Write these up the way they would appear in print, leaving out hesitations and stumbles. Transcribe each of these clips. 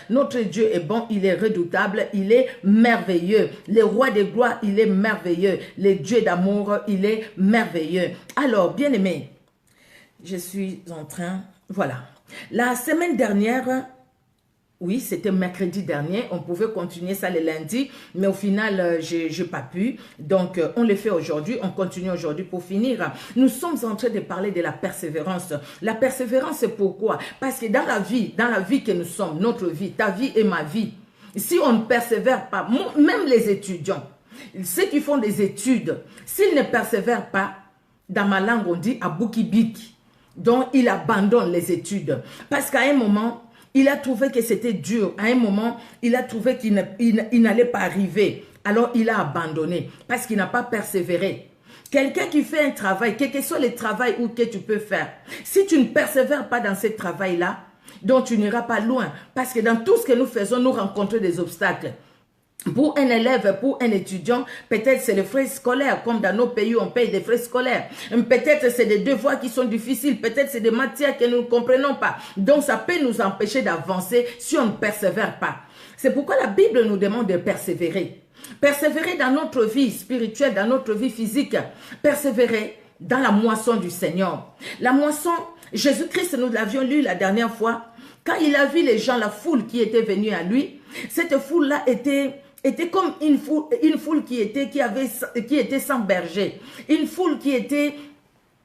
Notre Dieu est bon, il est redoutable, il est merveilleux. Le roi des gloires, il est merveilleux. Le Dieu d'amour, il est merveilleux. Alors, bien-aimés, je suis en train... Voilà. La semaine dernière... Oui, c'était mercredi dernier, on pouvait continuer ça le lundi, mais au final, je n'ai pas pu. Donc, on le fait aujourd'hui, on continue aujourd'hui pour finir. Nous sommes en train de parler de la persévérance. La persévérance, c'est pourquoi? Parce que dans la vie que nous sommes, notre vie, ta vie et ma vie, si on ne persévère pas, même les étudiants, ceux qui font des études, s'ils ne persévèrent pas, dans ma langue, on dit « aboukibik », donc ils abandonnent les études. Parce qu'à un moment, il a trouvé que c'était dur. À un moment, il a trouvé qu'il n'allait pas arriver. Alors, il a abandonné parce qu'il n'a pas persévéré. Quelqu'un qui fait un travail, quel que soit le travail ou que tu peux faire, si tu ne persévères pas dans ce travail-là, donc tu n'iras pas loin. Parce que dans tout ce que nous faisons, nous rencontrons des obstacles. Pour un élève, pour un étudiant, peut-être c'est les frais scolaires, comme dans nos pays on paye des frais scolaires. Peut-être c'est des devoirs qui sont difficiles, peut-être c'est des matières que nous ne comprenons pas. Donc ça peut nous empêcher d'avancer si on ne persévère pas. C'est pourquoi la Bible nous demande de persévérer. Persévérer dans notre vie spirituelle, dans notre vie physique. Persévérer dans la moisson du Seigneur. La moisson, Jésus-Christ, nous l'avions lu la dernière fois, quand il a vu les gens, la foule qui était venue à lui, cette foule-là était comme une foule qui était sans berger, une foule qui était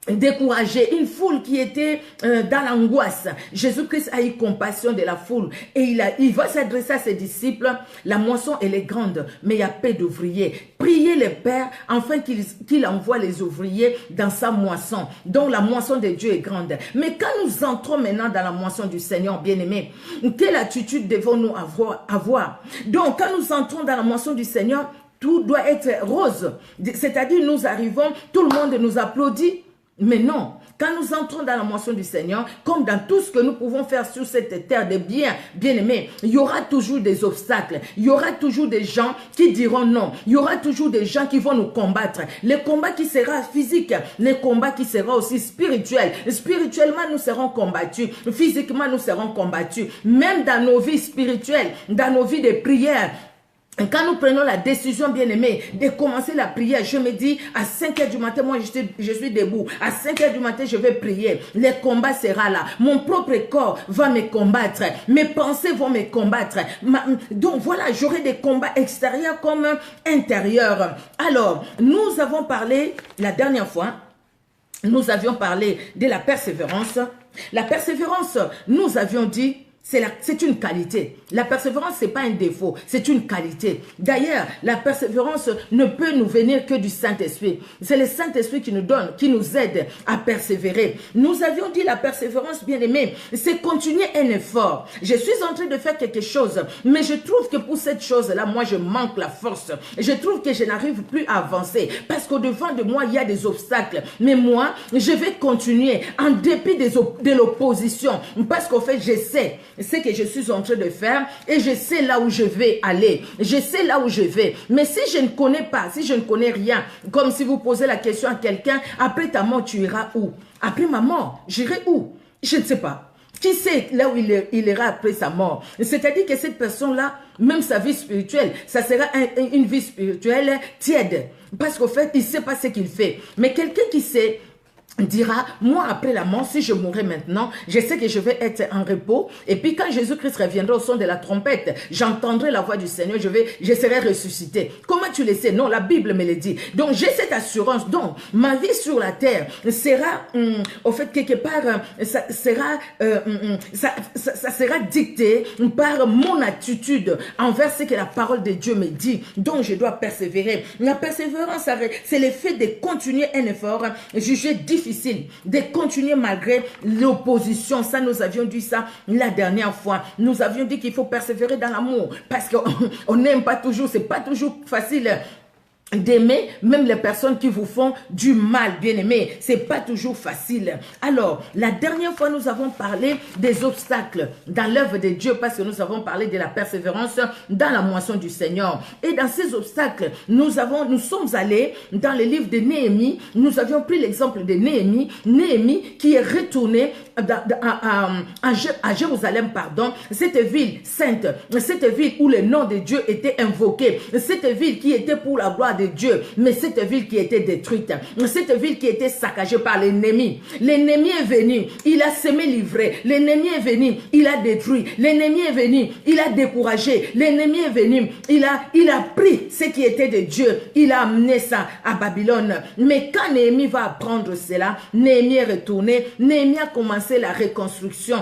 découragée, une foule qui était dans l'angoisse. Jésus-Christ a eu compassion de la foule et il va s'adresser à ses disciples. La moisson elle est grande, mais il y a peu d'ouvriers. Priez le Père afin qu'il envoie les ouvriers dans sa moisson. Donc la moisson de Dieu est grande. Mais quand nous entrons maintenant dans la moisson du Seigneur, bien-aimés, quelle attitude devons-nous avoir? Donc quand nous entrons dans la moisson du Seigneur, tout doit être rose. C'est-à-dire nous arrivons, tout le monde nous applaudit. Mais non, quand nous entrons dans la moisson du Seigneur, comme dans tout ce que nous pouvons faire sur cette terre de bien-aimés, il y aura toujours des obstacles, il y aura toujours des gens qui diront non, il y aura toujours des gens qui vont nous combattre. Le combat qui sera physique, le combat qui sera aussi spirituel. Spirituellement, nous serons combattus, physiquement, nous serons combattus. Même dans nos vies spirituelles, dans nos vies de prière, quand nous prenons la décision, bien-aimée, de commencer la prière, je me dis, à 5 h du matin, moi, je suis debout. À 5 h du matin, je vais prier. Le combat sera là. Mon propre corps va me combattre. Mes pensées vont me combattre. Donc, voilà, j'aurai des combats extérieurs comme intérieurs. Alors, nous avons parlé, la dernière fois, nous avions parlé de la persévérance. La persévérance, nous avions dit, c'est une qualité. La persévérance, ce n'est pas un défaut, c'est une qualité. D'ailleurs, la persévérance ne peut nous venir que du Saint-Esprit. C'est le Saint-Esprit qui nous donne, qui nous aide à persévérer. Nous avions dit la persévérance, bien-aimée, c'est continuer un effort. Je suis en train de faire quelque chose, mais je trouve que pour cette chose-là, moi, je manque la force. Je trouve que je n'arrive plus à avancer parce qu'au-devant de moi, il y a des obstacles. Mais moi, je vais continuer en dépit de l'opposition parce qu'en fait, je sais ce que je suis en train de faire et je sais là où je vais aller. Je sais là où je vais. Mais si je ne connais pas, si je ne connais rien, comme si vous posez la question à quelqu'un, après ta mort, tu iras où? Après ma mort, j'irai où? Je ne sais pas. Qui sait là où il ira après sa mort? C'est-à-dire que cette personne-là, même sa vie spirituelle, ça sera une vie spirituelle tiède. Parce qu'au fait, il ne sait pas ce qu'il fait. Mais quelqu'un qui sait, dira, moi après la mort, si je mourrais maintenant, je sais que je vais être en repos. Et puis quand Jésus-Christ reviendra au son de la trompette, j'entendrai la voix du Seigneur, je serai ressuscité. Comment tu le sais? Non, la Bible me le dit. Donc j'ai cette assurance. Donc ma vie sur la terre sera, au fait, quelque part, ça sera dicté par mon attitude envers ce que la parole de Dieu me dit. Donc je dois persévérer. La persévérance, c'est le fait de continuer un effort jugé difficile, de continuer malgré l'opposition. Ça, nous avions dit ça la dernière fois. Nous avions dit qu'il faut persévérer dans l'amour parce qu'on n'aime pas toujours, c'est pas toujours facile d'aimer même les personnes qui vous font du mal, bien-aimés. C'est pas toujours facile. Alors, la dernière fois, nous avons parlé des obstacles dans l'œuvre de Dieu parce que nous avons parlé de la persévérance dans la moisson du Seigneur. Et dans ces obstacles, nous sommes allés dans le livre de Néhémie. Nous avions pris l'exemple de Néhémie. Néhémie qui est retourné à Jérusalem, pardon, cette ville sainte, cette ville où le nom de Dieu était invoqué, cette ville qui était pour la gloire de Dieu, mais cette ville qui était détruite, cette ville qui était saccagée par l'ennemi. L'ennemi est venu, il a semé l'ivraie, l'ennemi est venu, il a détruit, l'ennemi est venu, il a découragé, l'ennemi est venu, il a pris ce qui était de Dieu, il a amené ça à Babylone. Mais quand Néhémie va apprendre cela, Néhémie est retourné, Néhémie a commencé la reconstruction.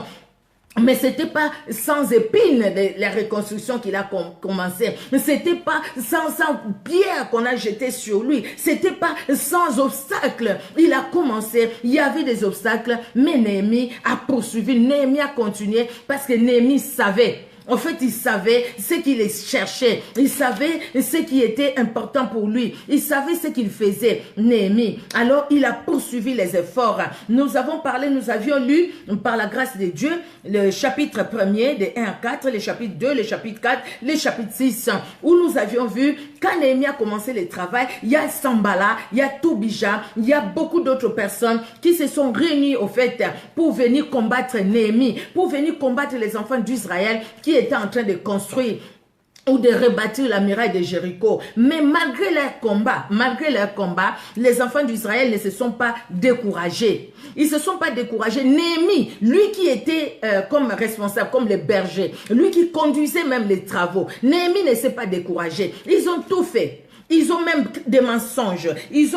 Mais ce n'était pas sans épines la reconstruction qu'il a commencé. Ce n'était pas sans pierre qu'on a jeté sur lui. Ce n'était pas sans obstacles. Il a commencé, il y avait des obstacles, mais Néhémie a poursuivi, Néhémie a continué parce que Néhémie savait. En fait, il savait ce qu'il cherchait. Il savait ce qui était important pour lui. Il savait ce qu'il faisait, Néhémie. Alors, il a poursuivi les efforts. Nous avons parlé, nous avions lu, par la grâce de Dieu, le chapitre 1er, de 1 à 4, le chapitre 2, le chapitre 4, le chapitre 6, où nous avions vu, quand Néhémie a commencé le travail, il y a Sambala, il y a Toubija, il y a beaucoup d'autres personnes qui se sont réunies, au fait, pour venir combattre Néhémie, pour venir combattre les enfants d'Israël qui étaient en train de construire ou de rebâtir la muraille de Jéricho. Mais malgré leur combat, les enfants d'Israël ne se sont pas découragés. Ils ne se sont pas découragés. Néhémie, lui qui était comme responsable, comme le berger, lui qui conduisait même les travaux, Néhémie ne s'est pas découragé. Ils ont tout fait. Ils ont même des mensonges. Il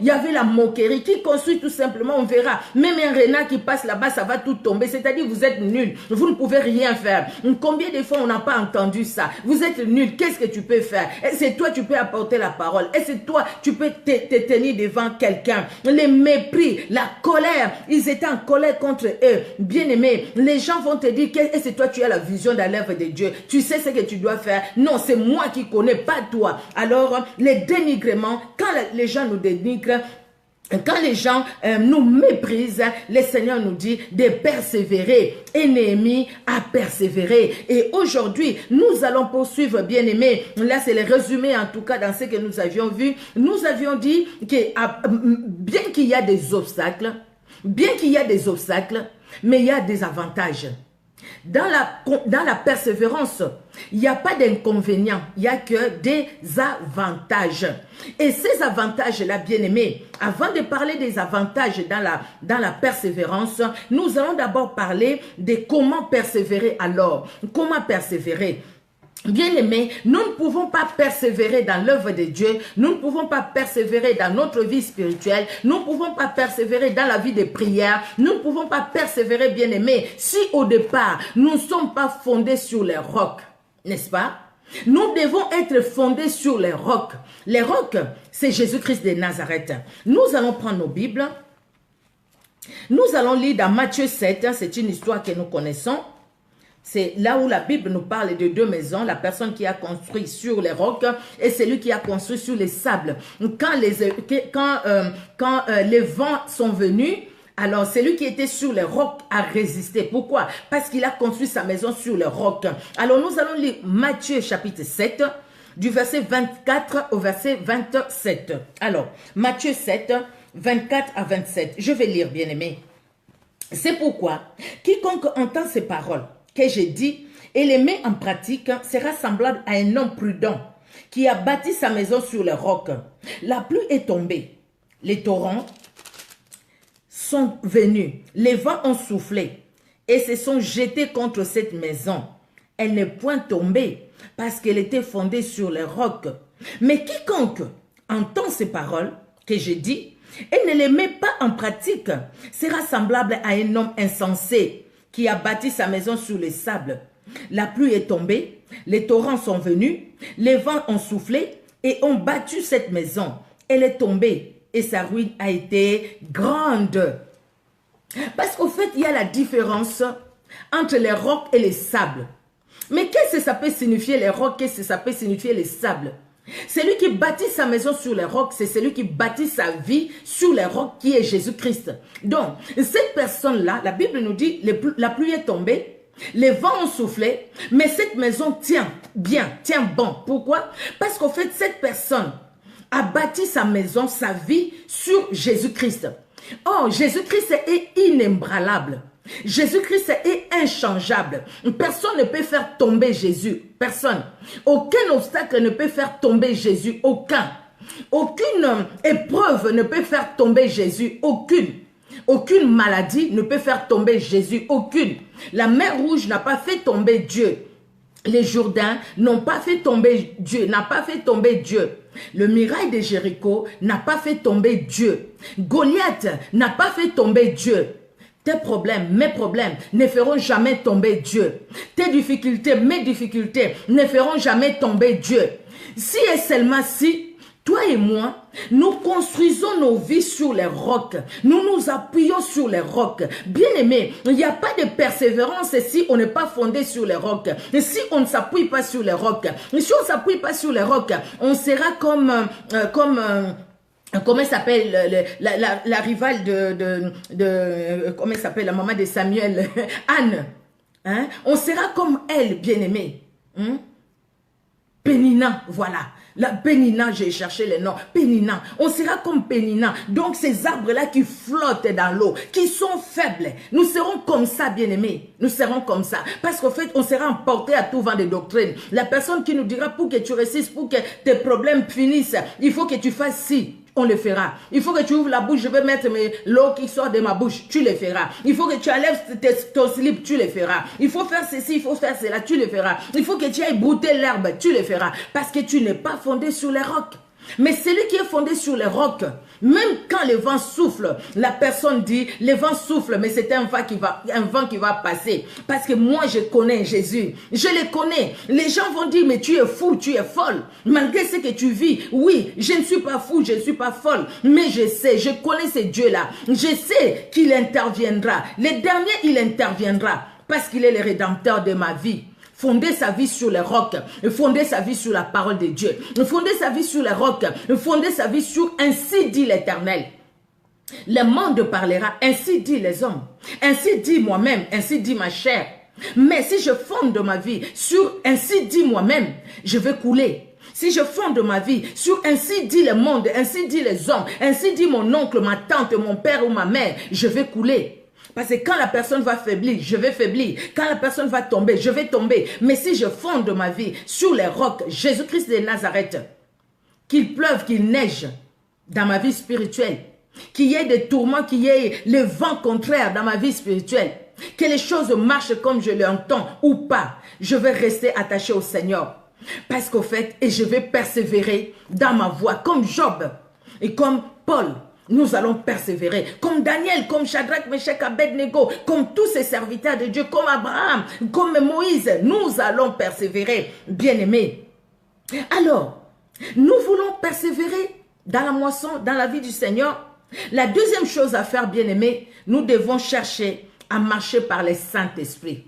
y avait la moquerie qui construit tout simplement, on verra. Même un renard qui passe là-bas, ça va tout tomber. C'est-à-dire, vous êtes nuls. Vous ne pouvez rien faire. Combien de fois on n'a pas entendu ça? Vous êtes nuls. Qu'est-ce que tu peux faire? Et c'est toi, tu peux apporter la parole. Et c'est toi, tu peux te tenir devant quelqu'un. Les mépris, la colère. Ils étaient en colère contre eux. Bien-aimés, les gens vont te dire, et c'est toi, tu as la vision dans l'œuvre de Dieu. Tu sais ce que tu dois faire. Non, c'est moi qui connais, pas toi. Alors, les dénigrements, quand les gens nous dénigrent, quand les gens nous méprisent, le Seigneur nous dit de persévérer. Et Néhémie a persévéré. Et aujourd'hui, nous allons poursuivre, bien-aimés. Là, c'est le résumé, en tout cas, dans ce que nous avions vu. Nous avions dit que bien qu'il y a des obstacles, mais il y a des avantages. Dans la persévérance, il n'y a pas d'inconvénients, il n'y a que des avantages. Et ces avantages-là, bien-aimés, avant de parler des avantages dans la persévérance, nous allons d'abord parler de comment persévérer alors. Comment persévérer? Bien-aimés, nous ne pouvons pas persévérer dans l'œuvre de Dieu, nous ne pouvons pas persévérer dans notre vie spirituelle, nous ne pouvons pas persévérer dans la vie de prière, nous ne pouvons pas persévérer, bien-aimés, si au départ, nous ne sommes pas fondés sur les rocs, n'est-ce pas? Nous devons être fondés sur les rocs. Les rocs, c'est Jésus-Christ de Nazareth. Nous allons prendre nos Bibles, nous allons lire dans Matthieu 7, c'est une histoire que nous connaissons. C'est là où la Bible nous parle de deux maisons, la personne qui a construit sur les rocs et celui qui a construit sur les sables. Quand les vents sont venus, alors celui qui était sur les rocs a résisté. Pourquoi? Parce qu'il a construit sa maison sur les rocs. Alors nous allons lire Matthieu chapitre 7, du verset 24 au verset 27. Alors, Matthieu 7, 24 à 27. Je vais lire, bien-aimés. C'est pourquoi, quiconque entend ces paroles que j'ai dit et les met en pratique sera semblable à un homme prudent qui a bâti sa maison sur le roc. La pluie est tombée, les torrents sont venus, les vents ont soufflé et se sont jetés contre cette maison. Elle n'est point tombée parce qu'elle était fondée sur le roc. Mais quiconque entend ces paroles que j'ai dit et ne les met pas en pratique sera semblable à un homme insensé qui a bâti sa maison sur les sables. La pluie est tombée, les torrents sont venus, les vents ont soufflé et ont battu cette maison. Elle est tombée et sa ruine a été grande. Parce qu'au fait, il y a la différence entre les rocs et les sables. Mais qu'est-ce que ça peut signifier les rocs? Qu'est-ce que ça peut signifier les sables? Celui qui bâtit sa maison sur les rocs, c'est celui qui bâtit sa vie sur les rocs qui est Jésus-Christ. Donc, cette personne-là, la Bible nous dit, la pluie est tombée, les vents ont soufflé, mais cette maison tient bien, tient bon. Pourquoi? Parce qu'en fait, cette personne a bâti sa maison, sa vie sur Jésus-Christ. Oh, Jésus-Christ est inébranlable. Jésus-Christ est inchangeable. Personne ne peut faire tomber Jésus. Personne. Aucun obstacle ne peut faire tomber Jésus. Aucun. Aucune épreuve ne peut faire tomber Jésus. Aucune. Aucune maladie ne peut faire tomber Jésus. Aucune. La mer Rouge n'a pas fait tomber Dieu. Les Jourdains n'ont pas fait tomber Dieu, n'a pas fait tomber Dieu. Le mirail de Jéricho n'a pas fait tomber Dieu. Goliath n'a pas fait tomber Dieu. Tes problèmes, mes problèmes ne feront jamais tomber Dieu. Tes difficultés, mes difficultés ne feront jamais tomber Dieu. Si et seulement si, toi et moi, nous construisons nos vies sur les rocs. Nous nous appuyons sur les rocs. Bien-aimés, il n'y a pas de persévérance si on n'est pas fondé sur les rocs. Si on ne s'appuie pas sur les rocs. Si on ne s'appuie pas sur les rocs, on sera comment s'appelle la rivale comment s'appelle la maman de Samuel, Anne. Hein? On sera comme elle, bien-aimée. Pénina, voilà. La Pénina, j'ai cherché les noms. Pénina, on sera comme Pénina. Donc ces arbres-là qui flottent dans l'eau, qui sont faibles, nous serons comme ça, bien-aimés. Nous serons comme ça. Parce qu'en fait, on sera emporté à tout vent de doctrine. La personne qui nous dira pour que tu résistes, pour que tes problèmes finissent, il faut que tu fasses ci. On le fera. Il faut que tu ouvres la bouche, je vais mettre l'eau qui sort de ma bouche, tu le feras. Il faut que tu enlèves ton slip, tu le feras. Il faut faire ceci, il faut faire cela, tu le feras. Il faut que tu ailles brouter l'herbe, tu le feras. Parce que tu n'es pas fondé sur les rocs. Mais celui qui est fondé sur les rocs, même quand le vent souffle, la personne dit, le vent souffle, mais c'est un vent qui va passer. Parce que moi, je connais Jésus. Je le connais. Les gens vont dire, mais tu es fou, tu es folle. Malgré ce que tu vis, oui, je ne suis pas fou, je ne suis pas folle. Mais je sais, je connais ce Dieu-là. Je sais qu'il interviendra. Le dernier, il interviendra. Parce qu'il est le rédempteur de ma vie. Fonder sa vie sur les rocs, fonder sa vie sur la parole de Dieu, fonder sa vie sur les rocs, fonder sa vie sur ainsi dit l'Éternel. Le monde parlera, ainsi dit les hommes, ainsi dit moi-même, ainsi dit ma chair. Mais si je fonde ma vie sur ainsi dit moi-même, je vais couler. Si je fonde ma vie sur ainsi dit le monde, ainsi dit les hommes, ainsi dit mon oncle, ma tante, mon père ou ma mère, je vais couler. Parce que quand la personne va faiblir, je vais faiblir. Quand la personne va tomber, je vais tomber. Mais si je fonde ma vie sur les rocs, Jésus-Christ de Nazareth, qu'il pleuve, qu'il neige dans ma vie spirituelle, qu'il y ait des tourments, qu'il y ait le vent contraire dans ma vie spirituelle, que les choses marchent comme je l'entends ou pas, je vais rester attaché au Seigneur. Parce qu'au fait, et je vais persévérer dans ma voie, comme Job et comme Paul. Nous allons persévérer, comme Daniel, comme Shadrach, Meshach, Abednego, comme tous ces serviteurs de Dieu, comme Abraham, comme Moïse, nous allons persévérer, bien-aimés. Alors, nous voulons persévérer dans la moisson, dans la vie du Seigneur. La deuxième chose à faire, bien-aimés, nous devons chercher à marcher par le Saint-Esprit.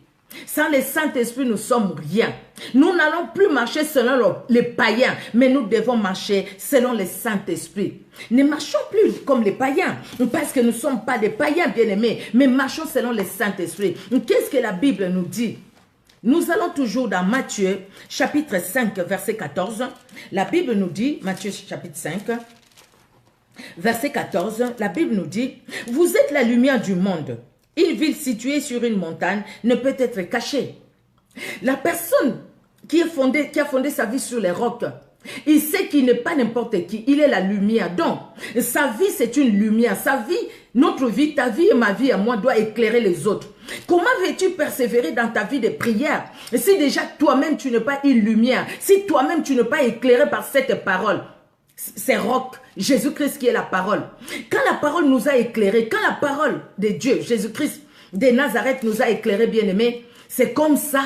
Sans le Saint-Esprit, nous sommes rien. Nous n'allons plus marcher selon les païens, mais nous devons marcher selon le Saint-Esprit. Ne marchons plus comme les païens, parce que nous ne sommes pas des païens bien-aimés, mais marchons selon le Saint-Esprit. Qu'est-ce que la Bible nous dit? Nous allons toujours dans Matthieu, chapitre 5, verset 14. La Bible nous dit, Matthieu chapitre 5, verset 14, la Bible nous dit, « Vous êtes la lumière du monde. Une ville située sur une montagne ne peut être cachée. » La personne qui a fondé sa vie sur les rocs, il sait qu'il n'est pas n'importe qui, il est la lumière. Donc, sa vie c'est une lumière. Sa vie, notre vie, ta vie et ma vie à moi doit éclairer les autres. Comment veux-tu persévérer dans ta vie de prière si déjà toi-même tu n'es pas une lumière, si toi-même tu n'es pas éclairé par cette parole? C'est roc, Jésus-Christ qui est la parole. Quand la parole nous a éclairés, quand la parole de Dieu, Jésus-Christ de Nazareth nous a éclairés, bien-aimés, c'est comme ça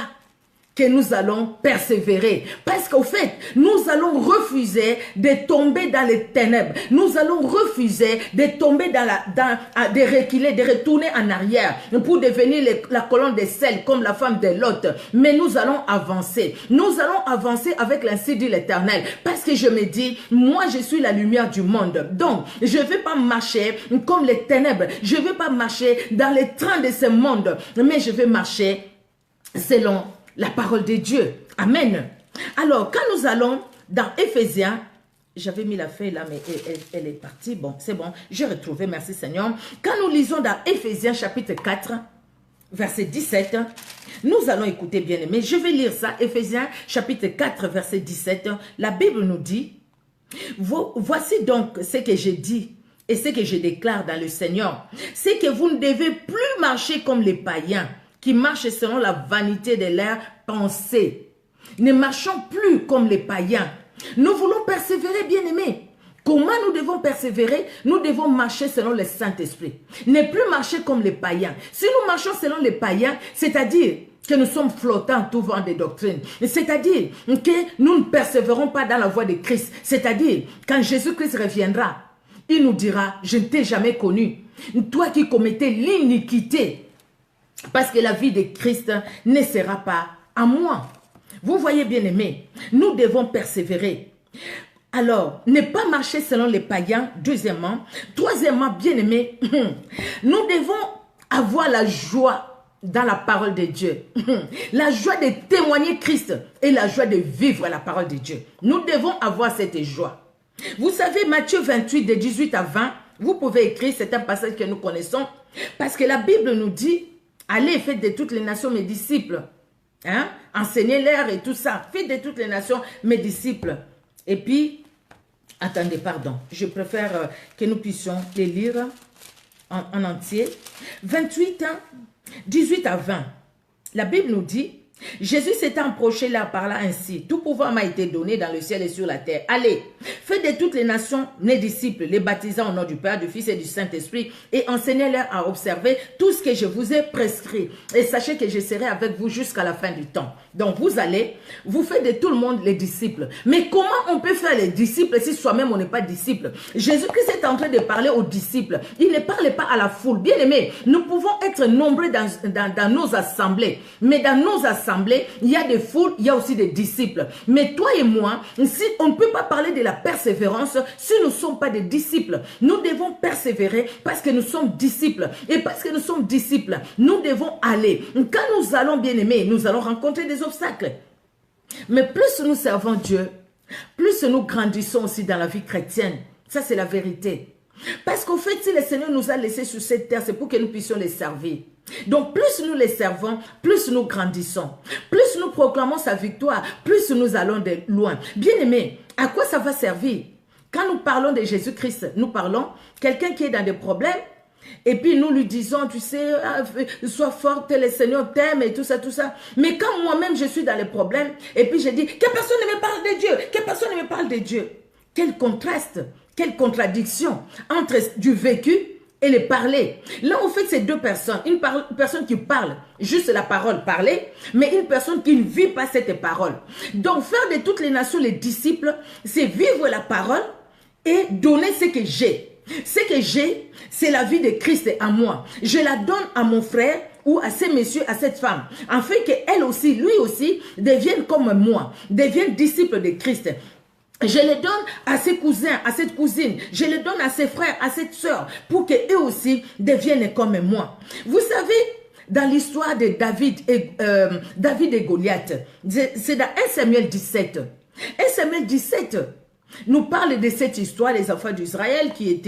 que nous allons persévérer. Parce qu'au fait, nous allons refuser de tomber dans les ténèbres. Nous allons refuser de tomber de reculer, de retourner en arrière pour devenir la colonne de sel comme la femme de Lot. Mais nous allons avancer. Nous allons avancer avec l'ainsi dit l'Éternel. Parce que je me dis, moi je suis la lumière du monde. Donc, je ne vais pas marcher comme les ténèbres. Je ne vais pas marcher dans les trains de ce monde. Mais je vais marcher selon la parole de Dieu. Amen. Alors, quand nous allons dans Éphésiens, j'avais mis la feuille là, mais elle est partie. Bon, c'est bon, j'ai retrouvé, merci Seigneur. Quand nous lisons dans Éphésiens chapitre 4, verset 17, nous allons écouter bien aimé. Je vais lire ça, Éphésiens chapitre 4, verset 17. La Bible nous dit, voici donc ce que j'ai dit et ce que je déclare dans le Seigneur. C'est que vous ne devez plus marcher comme les païens qui marchent selon la vanité de leur pensée. Ne marchons plus comme les païens. Nous voulons persévérer, bien-aimés. Comment nous devons persévérer? Nous devons marcher selon le Saint-Esprit. Ne plus marcher comme les païens. Si nous marchons selon les païens, c'est-à-dire que nous sommes flottants tout vent des doctrines. C'est-à-dire que nous ne persévérons pas dans la voie de Christ. C'est-à-dire, quand Jésus-Christ reviendra, il nous dira, je ne t'ai jamais connu. Toi qui commettais l'iniquité. Parce que la vie de Christ ne sera pas à moi. Vous voyez bien aimé, nous devons persévérer. Alors, ne pas marcher selon les païens, deuxièmement. Troisièmement, bien aimé, nous devons avoir la joie dans la parole de Dieu. La joie de témoigner Christ et la joie de vivre la parole de Dieu. Nous devons avoir cette joie. Vous savez, Matthieu 28, de 18 à 20, vous pouvez écrire, c'est un passage que nous connaissons, parce que la Bible nous dit, allez, faites de toutes les nations mes disciples. Hein? Enseignez-leur et tout ça. Faites de toutes les nations mes disciples. Et puis, attendez, pardon. Je préfère que nous puissions les lire en entier. 28, 18 à 20. La Bible nous dit, Jésus s'étant approché là par là ainsi, tout pouvoir m'a été donné dans le ciel et sur la terre. Allez, faites de toutes les nations mes disciples, les baptisant au nom du Père, du Fils et du Saint-Esprit, et enseignez-leur à observer tout ce que je vous ai prescrit. Et sachez que je serai avec vous jusqu'à la fin du temps. Donc vous allez, vous faites de tout le monde les disciples. Mais comment on peut faire les disciples si soi-même on n'est pas disciple? Jésus-Christ est en train de parler aux disciples. Il ne parle pas à la foule. Bien aimé, nous pouvons être nombreux dans nos assemblées. Mais dans nos assemblées, il y a des foules, il y a aussi des disciples. Mais toi et moi, si on ne peut pas parler de la persévérance si nous ne sommes pas des disciples. Nous devons persévérer parce que nous sommes disciples. Et parce que nous sommes disciples, nous devons aller. Quand nous allons, bien aimés, nous allons rencontrer des obstacles. Mais plus nous servons Dieu, plus nous grandissons aussi dans la vie chrétienne. Ça, c'est la vérité. Parce qu'au fait, si le Seigneur nous a laissés sur cette terre, c'est pour que nous puissions les servir. Donc, plus nous les servons, plus nous grandissons. Plus nous proclamons sa victoire, plus nous allons de loin. Bien aimé, à quoi ça va servir? Quand nous parlons de Jésus-Christ, nous parlons quelqu'un qui est dans des problèmes, et puis nous lui disons, tu sais, sois forte, le Seigneur t'aime et tout ça, tout ça. Mais quand moi-même je suis dans les problèmes, et puis je dis, que personne ne me parle de Dieu, que personne ne me parle de Dieu. Quel contraste, quelle contradiction entre du vécu et le parler. Là, en fait, c'est deux personnes. Une personne qui parle, juste la parole parler, mais une personne qui ne vit pas cette parole. Donc, faire de toutes les nations les disciples, c'est vivre la parole et donner ce que j'ai. Ce que j'ai, c'est la vie de Christ à moi. Je la donne à mon frère ou à ces messieurs, à cette femme, afin qu'elle aussi, lui aussi, devienne comme moi, devienne disciple de Christ. Je les donne à ses cousins, à cette cousine. Je les donne à ses frères, à cette sœur, pour qu'eux aussi deviennent comme moi. Vous savez, dans l'histoire de David et Goliath, c'est dans 1 Samuel 17. 1 Samuel 17 nous parle de cette histoire des enfants d'Israël qui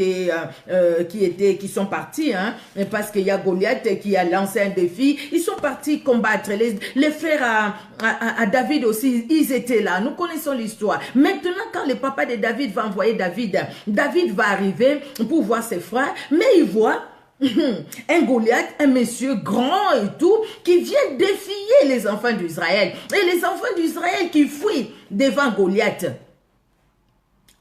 sont partis, hein, parce qu'il y a Goliath qui a lancé un défi. Ils sont partis combattre. Les frères à David aussi, ils étaient là. Nous connaissons l'histoire. Maintenant, quand le papa de David va envoyer David, David va arriver pour voir ses frères, mais il voit un Goliath, un monsieur grand et tout, qui vient défier les enfants d'Israël. Et les enfants d'Israël qui fuient devant Goliath.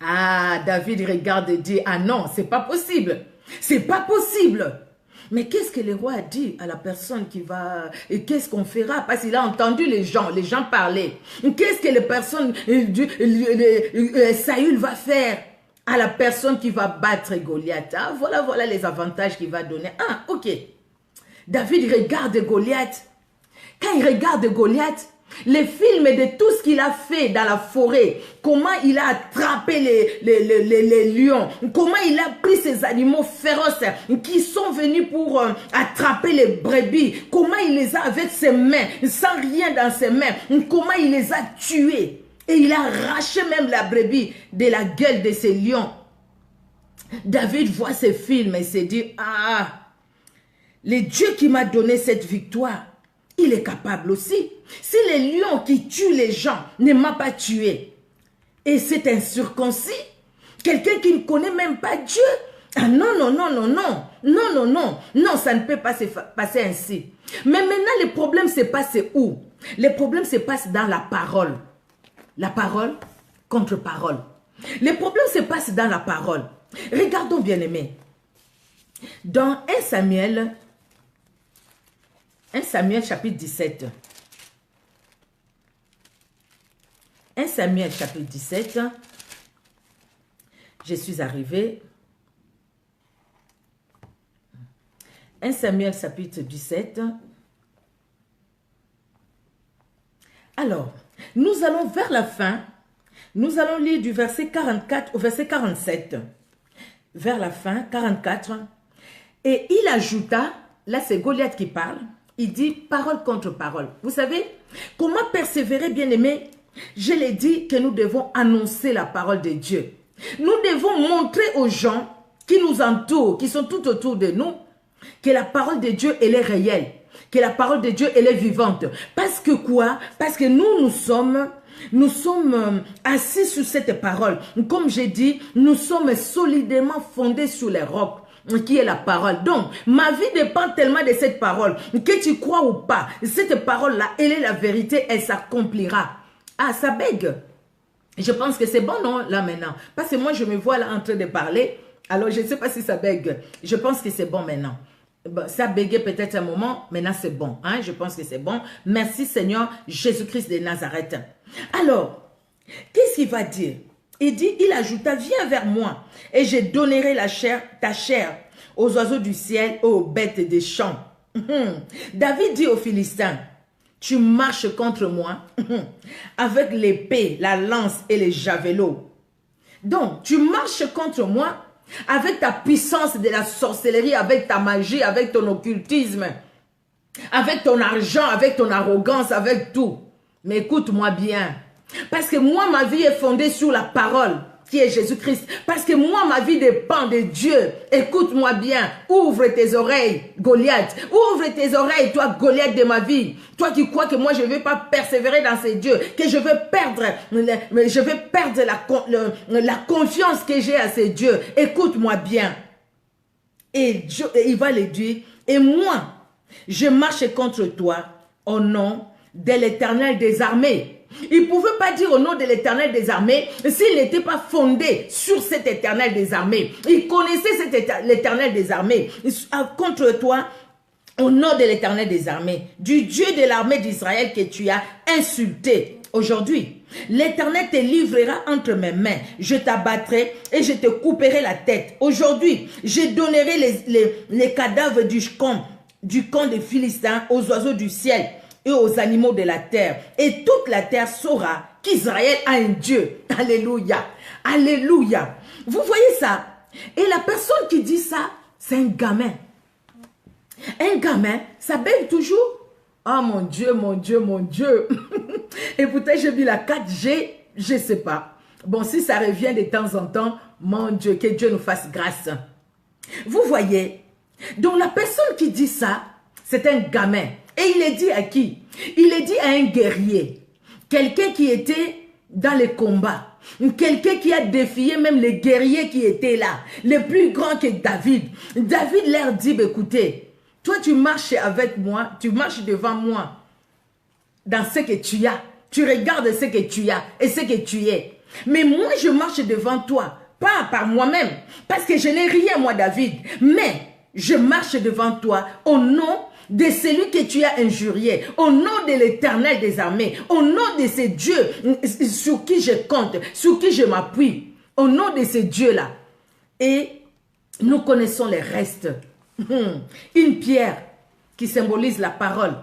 Ah, David regarde et dit, ah non, c'est pas possible. C'est pas possible. Mais qu'est-ce que le roi a dit à la personne qui va... Et qu'est-ce qu'on fera? Parce qu'il a entendu les gens parler. Qu'est-ce que les personnes... Saül va faire à la personne qui va battre Goliath? Ah, voilà les avantages qu'il va donner. Ah, ok. David regarde Goliath. Quand il regarde Goliath, les films de tout ce qu'il a fait dans la forêt, comment il a attrapé les lions, comment il a pris ces animaux féroces qui sont venus pour attraper les brebis, comment il les a avec ses mains, sans rien dans ses mains, comment il les a tués. Et il a arraché même la brebis de la gueule de ces lions. David voit ces films et se dit, ah, le Dieu qui m'a donné cette victoire, il est capable aussi. Si les lions qui tuent les gens ne m'ont pas tué, et c'est un circoncis, quelqu'un qui ne connaît même pas Dieu, ah non, ça ne peut pas se passer ainsi. Mais maintenant, le problème se passe où? Le problème se passe dans la parole. La parole contre parole. Le problème se passe dans la parole. Regardons bien aimé. Dans 1 Samuel chapitre 17. 1 Samuel chapitre 17. Je suis arrivée. 1 Samuel chapitre 17. Alors, nous allons vers la fin. Nous allons lire du verset 44 au verset 47. Vers la fin, 44. Et il ajouta, là c'est Goliath qui parle, il dit parole contre parole. Vous savez, comment persévérer, bien-aimés? Je l'ai dit que nous devons annoncer la parole de Dieu. Nous devons montrer aux gens qui nous entourent, qui sont tout autour de nous, que la parole de Dieu, elle est réelle. Que la parole de Dieu, elle est vivante. Parce que quoi? Parce que nous sommes assis sur cette parole. Comme j'ai dit, nous sommes solidement fondés sur les rocs, qui est la parole. Donc, ma vie dépend tellement de cette parole, que tu crois ou pas, cette parole-là, elle est la vérité, elle s'accomplira. Ah, ça bègue. Je pense que c'est bon, non, là maintenant. Parce que moi, je me vois là en train de parler, alors je ne sais pas si ça bègue. Je pense que c'est bon maintenant. Bon, ça bégait peut-être un moment, maintenant c'est bon. Hein? Je pense que c'est bon. Merci Seigneur Jésus-Christ de Nazareth. Alors, qu'est-ce qu'il va dire? Il dit, il ajouta, viens vers moi et je donnerai ta chair aux oiseaux du ciel et aux bêtes des champs. David dit aux Philistins, tu marches contre moi avec l'épée, la lance et les javelots. Donc, tu marches contre moi avec ta puissance de la sorcellerie, avec ta magie, avec ton occultisme, avec ton argent, avec ton arrogance, avec tout. Mais écoute-moi bien. Parce que moi, ma vie est fondée sur la parole qui est Jésus-Christ. Parce que moi, ma vie dépend de Dieu. Écoute-moi bien. Ouvre tes oreilles, Goliath. Ouvre tes oreilles, toi, Goliath de ma vie. Toi qui crois que moi, je ne vais pas persévérer dans ces dieux. Que je vais perdre la confiance que j'ai à ces dieux. Écoute-moi bien. Et il va le dire. Et moi, je marche contre toi au nom de l'Éternel des armées. Il ne pouvait pas dire au nom de l'Éternel des armées s'il n'était pas fondé sur cet Éternel des armées. Il connaissait l'Éternel des armées. Contre toi, au nom de l'Éternel des armées, du Dieu de l'armée d'Israël que tu as insulté. Aujourd'hui, l'Éternel te livrera entre mes mains. Je t'abattrai et je te couperai la tête. Aujourd'hui, je donnerai les cadavres du camp des Philistins aux oiseaux du ciel et aux animaux de la terre. Et toute la terre saura qu'Israël a un Dieu. Alléluia. Alléluia. Vous voyez ça? Et la personne qui dit ça, c'est un gamin. Un gamin, ça baigne toujours. Ah, mon Dieu, mon Dieu, mon Dieu. Et peut-être j'ai mis la 4G, je ne sais pas. Bon, si ça revient de temps en temps, mon Dieu, que Dieu nous fasse grâce. Vous voyez? Donc la personne qui dit ça, c'est un gamin. Et il est dit à qui? Il est dit à un guerrier. Quelqu'un qui était dans les combats. Quelqu'un qui a défié même les guerriers qui étaient là. Les plus grands que David. David leur dit, écoutez, toi tu marches avec moi, tu marches devant moi. Dans ce que tu as. Tu regardes ce que tu as et ce que tu es. Mais moi je marche devant toi. Pas par moi-même. Parce que je n'ai rien moi David. Mais je marche devant toi au nom de celui que tu as injurié, au nom de l'Éternel des armées, au nom de ces dieux sur qui je compte, sur qui je m'appuie, au nom de ces dieux-là. Et nous connaissons les restes. Une pierre qui symbolise la parole.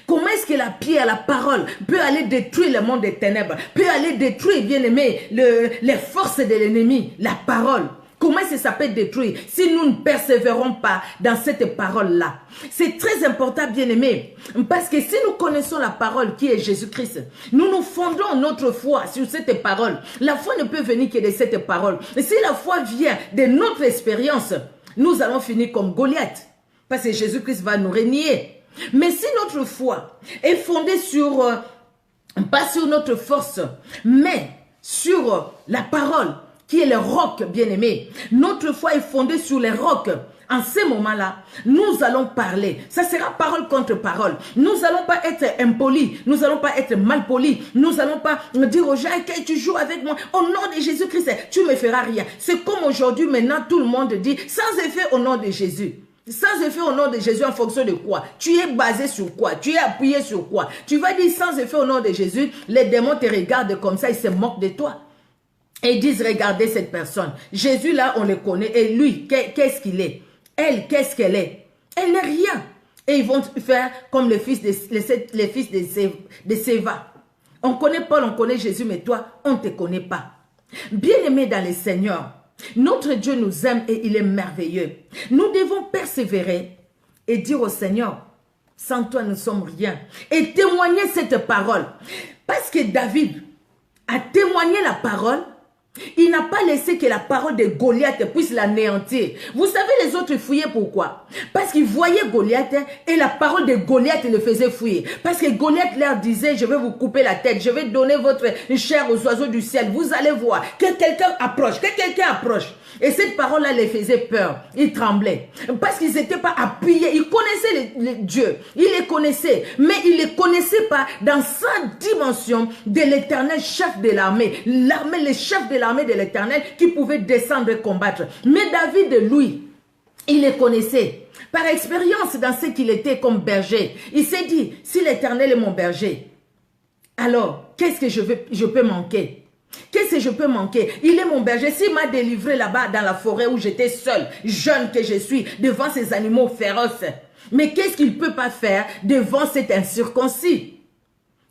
Comment est-ce que la pierre, la parole, peut aller détruire le monde des ténèbres, peut aller détruire, bien aimé, les forces de l'ennemi, la parole? Comment est-ce que ça peut détruire si nous ne persévérons pas dans cette parole-là? C'est très important, bien aimé, parce que si nous connaissons la parole qui est Jésus-Christ, nous nous fondons notre foi sur cette parole. La foi ne peut venir que de cette parole. Et si la foi vient de notre expérience, nous allons finir comme Goliath, parce que Jésus-Christ va nous régner. Mais si notre foi est fondée sur, pas sur notre force, mais sur la parole, qui est le roc, bien-aimé. Notre foi est fondée sur les rocs. En ce moment-là, nous allons parler. Ça sera parole contre parole. Nous n'allons pas être impolis. Nous n'allons pas être malpolis. Nous n'allons pas dire aux gens que tu joues avec moi. Au nom de Jésus-Christ, tu ne me feras rien. C'est comme aujourd'hui, maintenant, tout le monde dit sans effet au nom de Jésus. Sans effet au nom de Jésus en fonction de quoi? Tu es basé sur quoi? Tu es appuyé sur quoi? Tu vas dire sans effet au nom de Jésus. Les démons te regardent comme ça, ils se moquent de toi. Et ils disent, regardez cette personne. Jésus, là, on le connaît. Et lui, qu'est-ce qu'il est? Elle, qu'est-ce qu'elle est? Elle n'est rien. Et ils vont faire comme les fils de Séva. On connaît Paul, on connaît Jésus, mais toi, on ne te connaît pas. Bien-aimés dans le Seigneur, notre Dieu nous aime et il est merveilleux. Nous devons persévérer et dire au Seigneur, sans toi, nous ne sommes rien. Et témoigner cette parole. Parce que David a témoigné la parole. Il n'a pas laissé que la parole de Goliath puisse l'anéantir. Vous savez, les autres fuyaient pourquoi? Parce qu'ils voyaient Goliath et la parole de Goliath le faisait fuir. Parce que Goliath leur disait, je vais vous couper la tête, je vais donner votre chair aux oiseaux du ciel. Vous allez voir que quelqu'un approche, Et cette parole-là les faisait peur. Ils tremblaient. Parce qu'ils n'étaient pas appuyés. Ils connaissaient les dieux. Ils les connaissaient. Mais ils ne les connaissaient pas dans sa dimension de l'éternel chef de l'armée. L'armée, le chef de l'armée de l'éternel qui pouvait descendre et combattre. Mais David, lui, il les connaissait. Par expérience dans ce qu'il était comme berger. Il s'est dit, si l'éternel est mon berger, alors qu'est-ce que je peux manquer? Qu'est-ce que je peux manquer? Il est mon berger. S'il m'a délivré là-bas dans la forêt où j'étais seul, jeune que je suis, devant ces animaux féroces. Mais qu'est-ce qu'il ne peut pas faire devant cet incirconcis?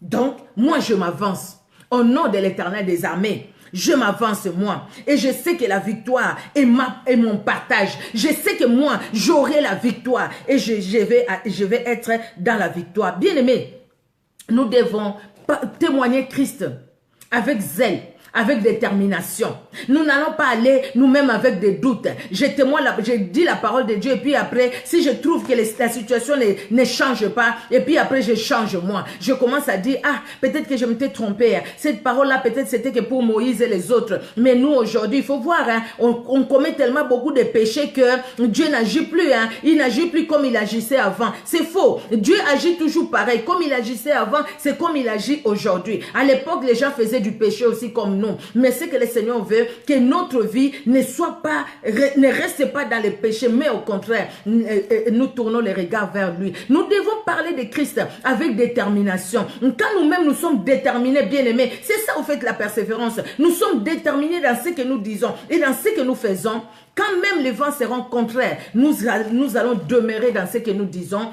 Donc, moi je m'avance. Au nom de l'Éternel des armées, je m'avance moi. Et je sais que la victoire est mon partage. Je sais que moi, j'aurai la victoire. Et je vais être dans la victoire. Bien-aimés, nous devons témoigner Christ avec zèle, avec détermination. Nous n'allons pas aller nous-mêmes avec des doutes. Je dis la parole de Dieu et puis après, si je trouve que la situation ne change pas, et puis après je change moi. Je commence à dire, ah, peut-être que je m'étais trompé. Cette parole-là, peut-être c'était que pour Moïse et les autres. Mais nous aujourd'hui, il faut voir, hein, on commet tellement beaucoup de péchés que Dieu n'agit plus. Hein, il n'agit plus comme il agissait avant. C'est faux. Dieu agit toujours pareil. Comme il agissait avant, c'est comme il agit aujourd'hui. À l'époque, les gens faisaient du péché aussi comme nous. Mais ce que le Seigneur veut, que notre vie ne reste pas dans le péché, mais au contraire, nous tournons les regards vers lui. Nous devons parler de Christ avec détermination. Quand nous-mêmes nous sommes déterminés, bien-aimés, c'est ça au fait la persévérance. Nous sommes déterminés dans ce que nous disons et dans ce que nous faisons. Quand même les vents seront contraires, nous allons demeurer dans ce que nous disons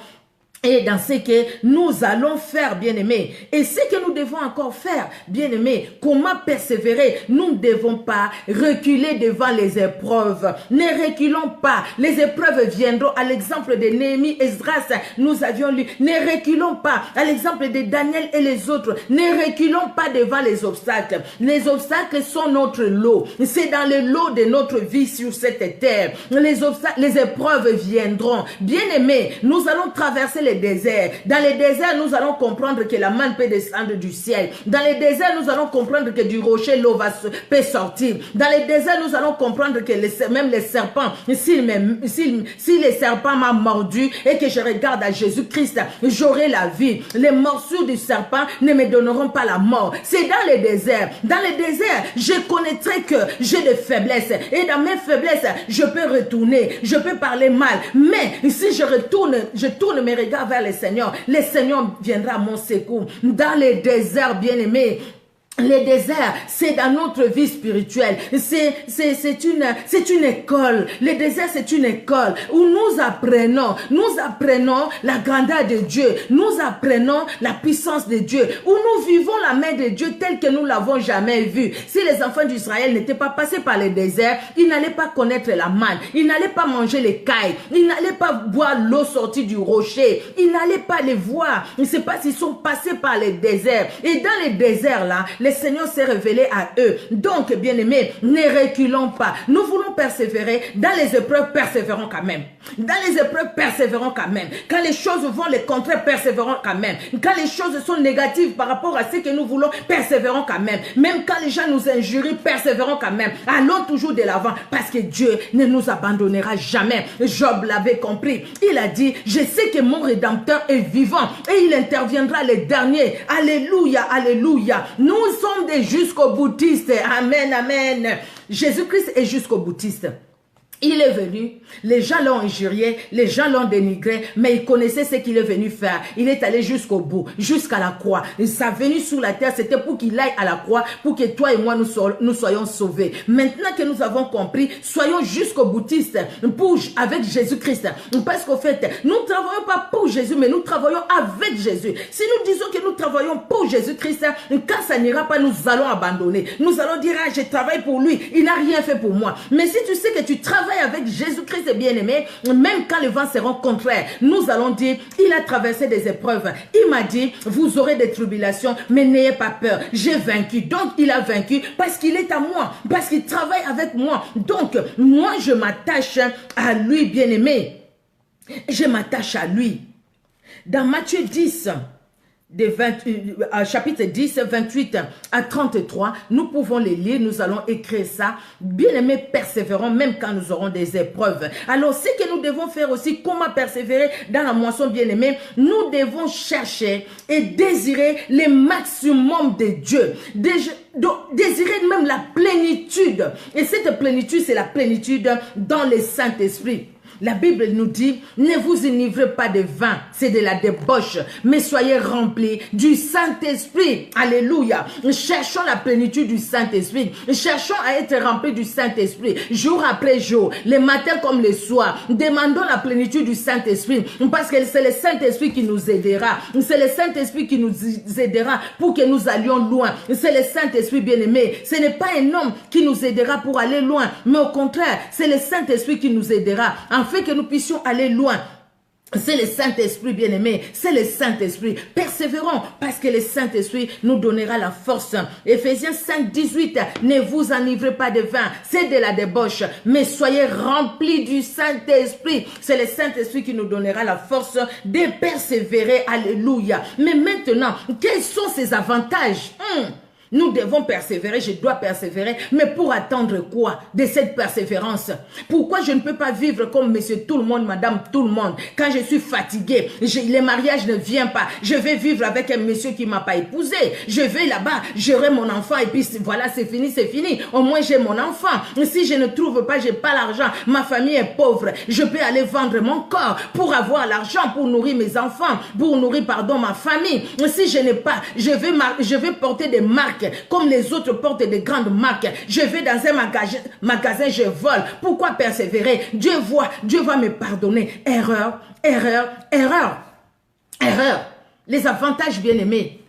et dans ce que nous allons faire, bien-aimés. Et ce que nous devons encore faire, bien-aimés, comment persévérer? Nous ne devons pas reculer devant les épreuves. Ne reculons pas. Les épreuves viendront. À l'exemple de Néhémie, Esdras, nous avions lu. Ne reculons pas. À l'exemple de Daniel et les autres. Ne reculons pas devant les obstacles. Les obstacles sont notre lot. C'est dans le lot de notre vie sur cette terre. Les épreuves viendront. Bien-aimés, nous allons traverser les déserts. Dans les déserts, nous allons comprendre que la manne peut descendre du ciel. Dans les déserts, nous allons comprendre que du rocher, l'eau peut sortir. Dans les déserts, nous allons comprendre que même les serpents, si les serpents m'ont mordu et que je regarde à Jésus-Christ, j'aurai la vie. Les morsures du serpent ne me donneront pas la mort. C'est dans les déserts. Dans les déserts, je connaîtrai que j'ai des faiblesses. Et dans mes faiblesses, je peux retourner. Je peux parler mal. Mais si je tourne mes regards vers le Seigneur viendra à mon secours. Dans les déserts, bien-aimés, les déserts, c'est dans notre vie spirituelle. C'est une école. Les déserts, c'est une école où nous apprenons la grandeur de Dieu. Nous apprenons la puissance de Dieu. Où nous vivons la main de Dieu telle que nous l'avons jamais vue. Si les enfants d'Israël n'étaient pas passés par les déserts, ils n'allaient pas connaître la manne. Ils n'allaient pas manger les cailles. Ils n'allaient pas boire l'eau sortie du rocher. Ils n'allaient pas les voir. Je ne sais pas s'ils sont passés par les déserts. Et dans les déserts là, le Seigneur s'est révélé à eux. Donc, bien-aimés, ne reculons pas. Nous voulons persévérer. Dans les épreuves, persévérons quand même. Dans les épreuves, persévérons quand même. Quand les choses vont le contraire, persévérons quand même. Quand les choses sont négatives par rapport à ce que nous voulons, persévérons quand même. Même quand les gens nous injurient, persévérons quand même. Allons toujours de l'avant parce que Dieu ne nous abandonnera jamais. Job l'avait compris. Il a dit, je sais que mon Rédempteur est vivant et il interviendra les derniers. Alléluia, alléluia. Nous sommes des jusqu'au boutistes. Amen, amen. Jésus-Christ est jusqu'au boutiste. Il est venu, les gens l'ont injurié, les gens l'ont dénigré, mais il connaissait ce qu'il est venu faire. Il est allé jusqu'au bout, jusqu'à la croix. Et sa venue sur la terre, c'était pour qu'il aille à la croix, pour que toi et moi nous soyons sauvés. Maintenant que nous avons compris, soyons jusqu'au boutiste avec Jésus-Christ. Parce qu'au fait, nous ne travaillons pas pour Jésus, mais nous travaillons avec Jésus. Si nous disons que nous travaillons pour Jésus-Christ, quand ça n'ira pas, nous allons abandonner. Nous allons dire, ah, je travaille pour lui, il n'a rien fait pour moi. Mais si tu sais que tu travailles avec Jésus-Christ bien-aimé, même quand les vents seront contraires, nous allons dire, il a traversé des épreuves. Il m'a dit, vous aurez des tribulations, mais n'ayez pas peur. J'ai vaincu. Donc, il a vaincu parce qu'il est à moi, parce qu'il travaille avec moi. Donc, moi, je m'attache à lui, bien-aimé. Je m'attache à lui. Dans Matthieu 10, chapitre 10, 28 à 33, nous pouvons les lire, nous allons écrire ça. Bien-aimés, persévérons même quand nous aurons des épreuves. Alors, ce que nous devons faire aussi, comment persévérer dans la moisson, bien-aimés, nous devons chercher et désirer le maximum de Dieu. Désirer même la plénitude. Et cette plénitude, c'est la plénitude dans le Saint-Esprit. La Bible nous dit, ne vous enivrez pas de vin, c'est de la débauche, mais soyez remplis du Saint-Esprit. Alléluia. Cherchons la plénitude du Saint-Esprit. Cherchons à être remplis du Saint-Esprit, jour après jour, le matin comme le soir. Demandons la plénitude du Saint-Esprit, parce que c'est le Saint-Esprit qui nous aidera. C'est le Saint-Esprit qui nous aidera pour que nous allions loin. C'est le Saint-Esprit bien-aimé. Ce n'est pas un homme qui nous aidera pour aller loin, mais au contraire, c'est le Saint-Esprit qui nous aidera, afin que nous puissions aller loin. C'est le Saint-Esprit bien-aimé, c'est le Saint-Esprit. Persévérons parce que le Saint-Esprit nous donnera la force. Éphésiens 5, 18, ne vous enivrez pas de vin, c'est de la débauche, mais soyez remplis du Saint-Esprit. C'est le Saint-Esprit qui nous donnera la force de persévérer. Alléluia. Mais maintenant, quels sont ces avantages? Nous devons persévérer, je dois persévérer, mais pour attendre quoi de cette persévérance? Pourquoi je ne peux pas vivre comme monsieur tout le monde, madame tout le monde? Quand je suis fatigué, le mariage ne vient pas, je vais vivre avec un monsieur qui ne m'a pas épousé, je vais là-bas, j'aurai mon enfant et puis voilà, c'est fini, au moins j'ai mon enfant. Si je ne trouve pas, j'ai pas l'argent, ma famille est pauvre, je peux aller vendre mon corps pour avoir l'argent, pour nourrir mes enfants, pour nourrir, ma famille. Si je n'ai pas, je vais porter des marques comme les autres portent des grandes marques. Je vais dans un magasin, je vole. Pourquoi persévérer? Dieu voit, Dieu va me pardonner. Erreur. Les avantages bien-aimés.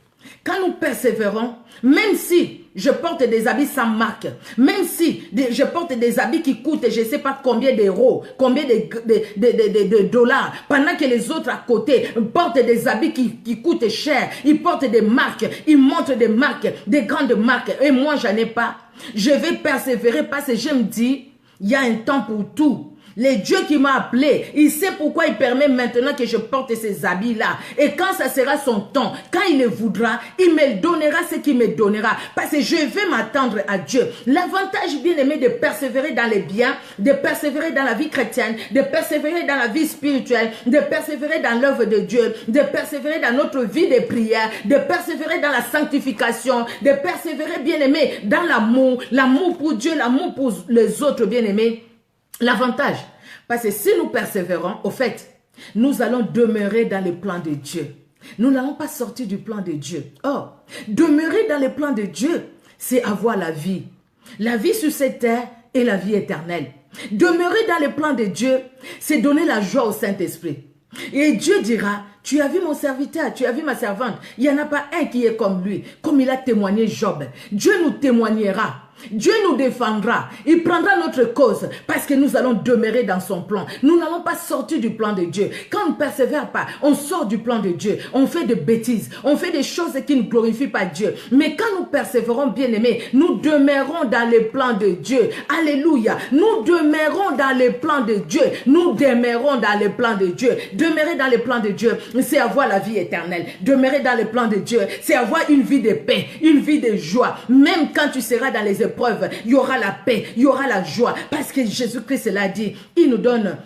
Quand nous persévérons, même si je porte des habits sans marque, même si je porte des habits qui coûtent je ne sais pas combien d'euros, combien de dollars, pendant que les autres à côté portent des habits qui coûtent cher, ils portent des marques, ils montrent des marques, des grandes marques, et moi j'en ai pas. Je vais persévérer parce que je me dis, il y a un temps pour tout. Le Dieu qui m'a appelé, il sait pourquoi il permet maintenant que je porte ces habits-là. Et quand ça sera son temps, quand il le voudra, il me donnera ce qu'il me donnera. Parce que je vais m'attendre à Dieu. L'avantage, bien aimé, de persévérer dans les biens, de persévérer dans la vie chrétienne, de persévérer dans la vie spirituelle, de persévérer dans l'œuvre de Dieu, de persévérer dans notre vie de prière, de persévérer dans la sanctification, de persévérer, bien aimé, dans l'amour pour Dieu, l'amour pour les autres, bien aimés. L'avantage, parce que si nous persévérons, au fait, nous allons demeurer dans le plan de Dieu. Nous n'allons pas sortir du plan de Dieu. Or, demeurer dans le plan de Dieu, c'est avoir la vie. La vie sur cette terre et la vie éternelle. Demeurer dans le plan de Dieu, c'est donner la joie au Saint-Esprit. Et Dieu dira, tu as vu mon serviteur, tu as vu ma servante. Il n'y en a pas un qui est comme lui, comme il a témoigné Job. Dieu nous témoignera. Dieu nous défendra. Il prendra notre cause parce que nous allons demeurer dans son plan. Nous n'allons pas sortir du plan de Dieu. Quand on ne persévère pas, on sort du plan de Dieu. On fait des bêtises. On fait des choses qui ne glorifient pas Dieu. Mais quand nous persévérons, bien aimés, nous demeurons dans le plan de Dieu. Alléluia. Nous demeurons dans le plan de Dieu. Nous demeurons dans le plan de Dieu. Demeurer dans le plan de Dieu, c'est avoir la vie éternelle. Demeurer dans le plan de Dieu, c'est avoir une vie de paix, une vie de joie. Même quand tu seras dans les épreuves, il y aura la paix, il y aura la joie. Parce que Jésus-Christ l'a dit, il nous donne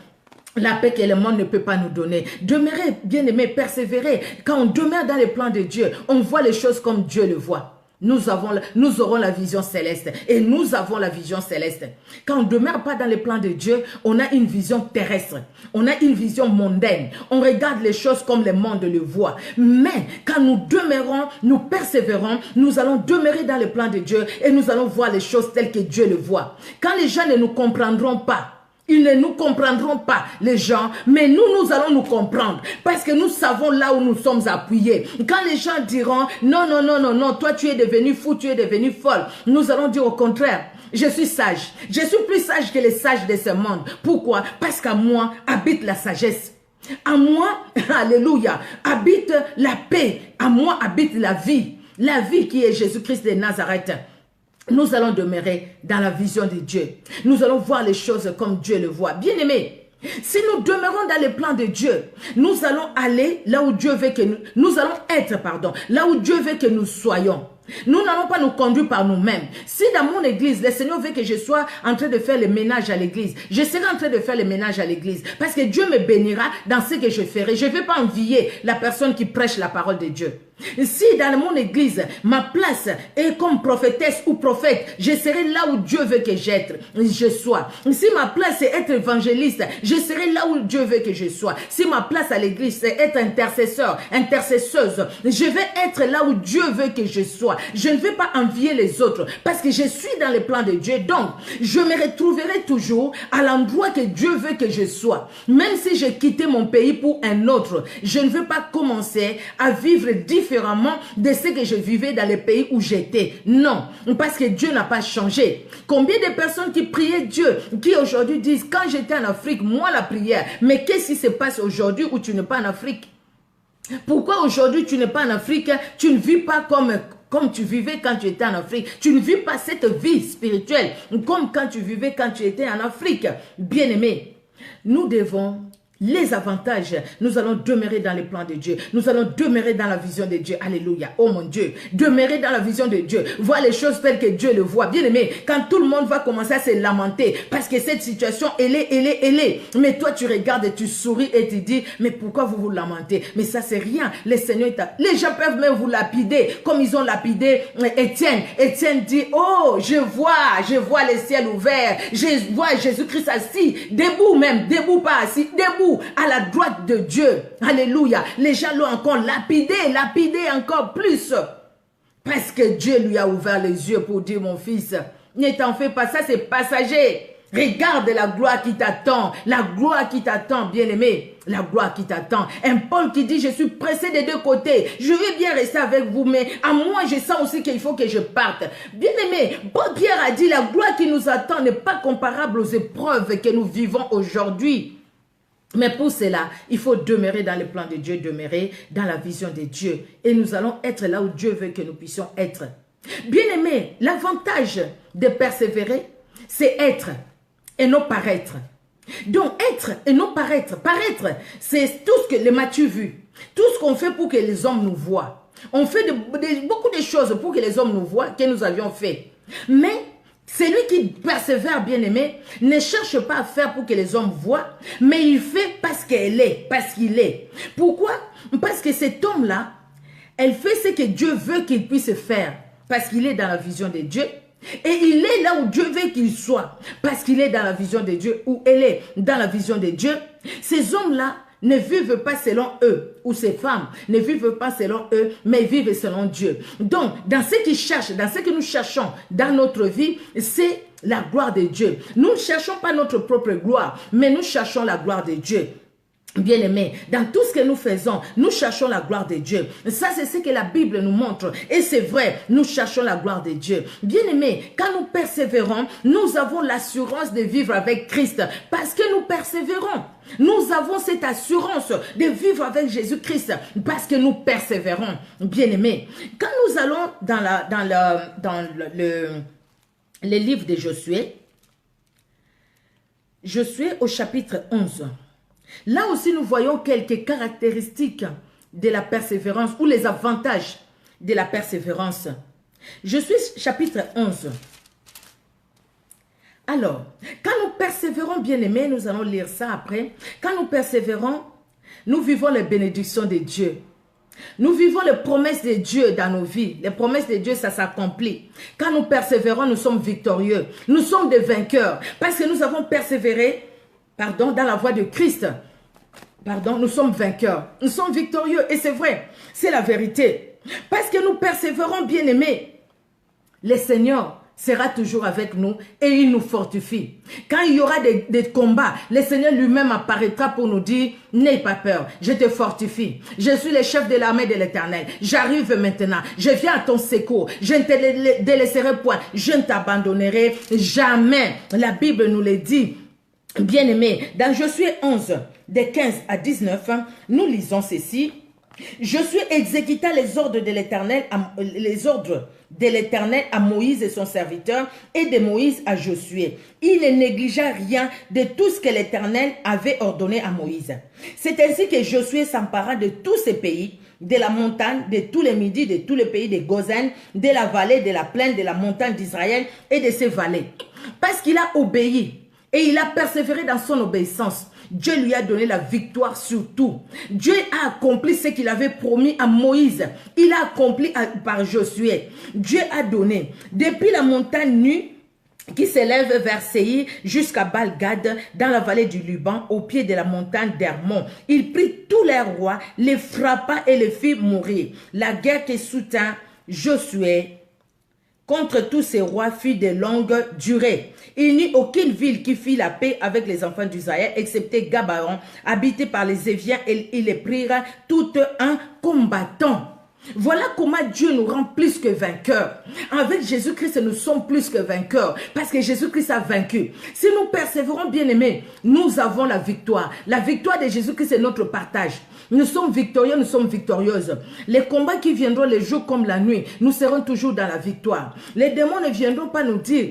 la paix que le monde ne peut pas nous donner. Demeurer, bien aimé, persévérer. Quand on demeure dans les plans de Dieu, on voit les choses comme Dieu le voit. Nous aurons la vision céleste. Et nous avons la vision céleste. Quand on ne demeure pas dans les plans de Dieu, on a une vision terrestre. On a une vision mondaine. On regarde les choses comme le monde le voit. Mais quand nous demeurons, nous persévérons, nous allons demeurer dans les plans de Dieu et nous allons voir les choses telles que Dieu le voit. Quand les gens ne nous comprendront pas, ils ne nous comprendront pas, les gens, mais nous allons nous comprendre parce que nous savons là où nous sommes appuyés. Quand les gens diront, non, non, non, non, non, toi tu es devenu fou, tu es devenu folle, nous allons dire au contraire, je suis sage. Je suis plus sage que les sages de ce monde. Pourquoi? Parce qu'à moi habite la sagesse. À moi, alléluia, habite la paix. À moi habite la vie. La vie qui est Jésus-Christ de Nazareth. Nous allons demeurer dans la vision de Dieu. Nous allons voir les choses comme Dieu le voit. Bien-aimés, si nous demeurons dans les plans de Dieu, nous allons aller là où Dieu veut que nous allons être, là où Dieu veut que nous soyons. Nous n'allons pas nous conduire par nous-mêmes. Si dans mon église, le Seigneur veut que je sois en train de faire le ménage à l'église, je serai en train de faire le ménage à l'église. Parce que Dieu me bénira dans ce que je ferai. Je ne vais pas envier la personne qui prêche la parole de Dieu. Si dans mon église, ma place est comme prophétesse ou prophète, je serai là où Dieu veut que je sois. Si ma place est être évangéliste, je serai là où Dieu veut que je sois. Si ma place à l'église c'est être intercesseur, intercesseuse, je vais être là où Dieu veut que je sois. Je ne vais pas envier les autres parce que je suis dans le plan de Dieu. Donc, je me retrouverai toujours à l'endroit que Dieu veut que je sois. Même si j'ai quitté mon pays pour un autre, je ne veux pas commencer à vivre différemment de ce que je vivais dans les pays où j'étais. Non, parce que Dieu n'a pas changé. Combien de personnes qui priaient Dieu, qui aujourd'hui disent, quand j'étais en Afrique, moi la prière, mais qu'est-ce qui se passe aujourd'hui où tu n'es pas en Afrique? Pourquoi aujourd'hui tu n'es pas en Afrique? Tu ne vis pas comme tu vivais quand tu étais en Afrique. Tu ne vis pas cette vie spirituelle comme quand tu vivais quand tu étais en Afrique. Bien-aimés, nous devons les avantages, nous allons demeurer dans les plans de Dieu. Nous allons demeurer dans la vision de Dieu. Alléluia. Oh mon Dieu. Demeurer dans la vision de Dieu. Voir les choses telles que Dieu le voit. Bien aimé, quand tout le monde va commencer à se lamenter parce que cette situation, elle est. Mais toi, tu regardes et tu souris et tu dis, mais pourquoi vous vous lamentez? Mais ça, c'est rien. Le Seigneur les gens peuvent même vous lapider comme ils ont lapidé Étienne. Étienne dit, oh, je vois les ciels ouverts. Je vois Jésus-Christ assis, debout pas assis, debout à la droite de Dieu. Alléluia. Les gens l'ont encore lapidé encore plus. Parce que Dieu lui a ouvert les yeux pour dire, mon fils, ne t'en fais pas, ça c'est passager. Regarde la gloire qui t'attend. La gloire qui t'attend, bien-aimé. La gloire qui t'attend. Un Paul qui dit, je suis pressé des deux côtés. Je veux bien rester avec vous, mais à moi, je sens aussi qu'il faut que je parte. Bien-aimé, Paul Pierre a dit, la gloire qui nous attend n'est pas comparable aux épreuves que nous vivons aujourd'hui. Mais pour cela, il faut demeurer dans le plan de Dieu, demeurer dans la vision de Dieu. Et nous allons être là où Dieu veut que nous puissions être. Bien-aimés, l'avantage de persévérer, c'est être et non paraître. Donc, être et non paraître. Paraître, c'est tout ce que les Matthieu vu. Tout ce qu'on fait pour que les hommes nous voient. On fait beaucoup de choses pour que les hommes nous voient, que nous avions fait. Mais, celui qui persévère, bien-aimé, ne cherche pas à faire pour que les hommes voient, mais il fait parce qu'elle est, parce qu'il est. Pourquoi? Parce que cet homme-là, elle fait ce que Dieu veut qu'il puisse faire, parce qu'il est dans la vision de Dieu. Et il est là où Dieu veut qu'il soit, parce qu'il est dans la vision de Dieu, ou elle est dans la vision de Dieu. Ces hommes-là ne vivent pas selon eux, ou ces femmes ne vivent pas selon eux, mais vivent selon Dieu. Donc, dans ce qu'ils cherchent, dans ce que nous cherchons dans notre vie, c'est la gloire de Dieu. Nous ne cherchons pas notre propre gloire, mais nous cherchons la gloire de Dieu. Bien-aimés, dans tout ce que nous faisons, nous cherchons la gloire de Dieu. Ça, c'est ce que la Bible nous montre. Et c'est vrai, nous cherchons la gloire de Dieu. Bien-aimés, quand nous persévérons, nous avons l'assurance de vivre avec Christ parce que nous persévérons. Nous avons cette assurance de vivre avec Jésus-Christ parce que nous persévérons. Bien-aimés, quand nous allons dans le livre de Josué, Josué au chapitre 11, là aussi, nous voyons quelques caractéristiques de la persévérance ou les avantages de la persévérance. Je suis chapitre 11. Alors, quand nous persévérons, bien-aimés, nous allons lire ça après. Quand nous persévérons, nous vivons les bénédictions de Dieu. Nous vivons les promesses de Dieu dans nos vies. Les promesses de Dieu, ça s'accomplit. Quand nous persévérons, nous sommes victorieux. Nous sommes des vainqueurs parce que nous avons persévéré dans la voie de Christ. Nous sommes vainqueurs. Nous sommes victorieux. Et c'est vrai. C'est la vérité. Parce que nous persévérons, bien-aimés. Le Seigneur sera toujours avec nous et il nous fortifie. Quand il y aura des combats, le Seigneur lui-même apparaîtra pour nous dire, n'aie pas peur, je te fortifie. Je suis le chef de l'armée de l'Éternel. J'arrive maintenant. Je viens à ton secours. Je ne te délaisserai point. Je ne t'abandonnerai jamais. La Bible nous le dit. Bien-aimés, dans Josué 11, de 15 à 19, nous lisons ceci. Josué exécuta les ordres de l'Éternel à Moïse et son serviteur et de Moïse à Josué. Il ne négligea rien de tout ce que l'Éternel avait ordonné à Moïse. C'est ainsi que Josué s'empara de tous ces pays, de la montagne, de tous les midis, de tous les pays de Gozen, de la vallée, de la plaine, de la montagne d'Israël et de ses vallées. Parce qu'il a obéi et il a persévéré dans son obéissance. Dieu lui a donné la victoire sur tout. Dieu a accompli ce qu'il avait promis à Moïse. Il a accompli par Josué. Dieu a donné. Depuis la montagne nue qui s'élève vers Séir jusqu'à Baal-Gad dans la vallée du Liban au pied de la montagne d'Hermon. Il prit tous les rois, les frappa et les fit mourir. La guerre qui soutint Josué contre tous ces rois fut de longue durée. Il n'y eut aucune ville qui fit la paix avec les enfants d'Israël, excepté Gabaon, habité par les Éviens, et ils les prirent tout en combattant. Voilà comment Dieu nous rend plus que vainqueurs. Avec Jésus-Christ, nous sommes plus que vainqueurs. Parce que Jésus-Christ a vaincu. Si nous persévérons, bien-aimés, nous avons la victoire. La victoire de Jésus-Christ est notre partage. Nous sommes victorieux, nous sommes victorieuses. Les combats qui viendront les jours comme la nuit, nous serons toujours dans la victoire. Les démons ne viendront pas nous dire...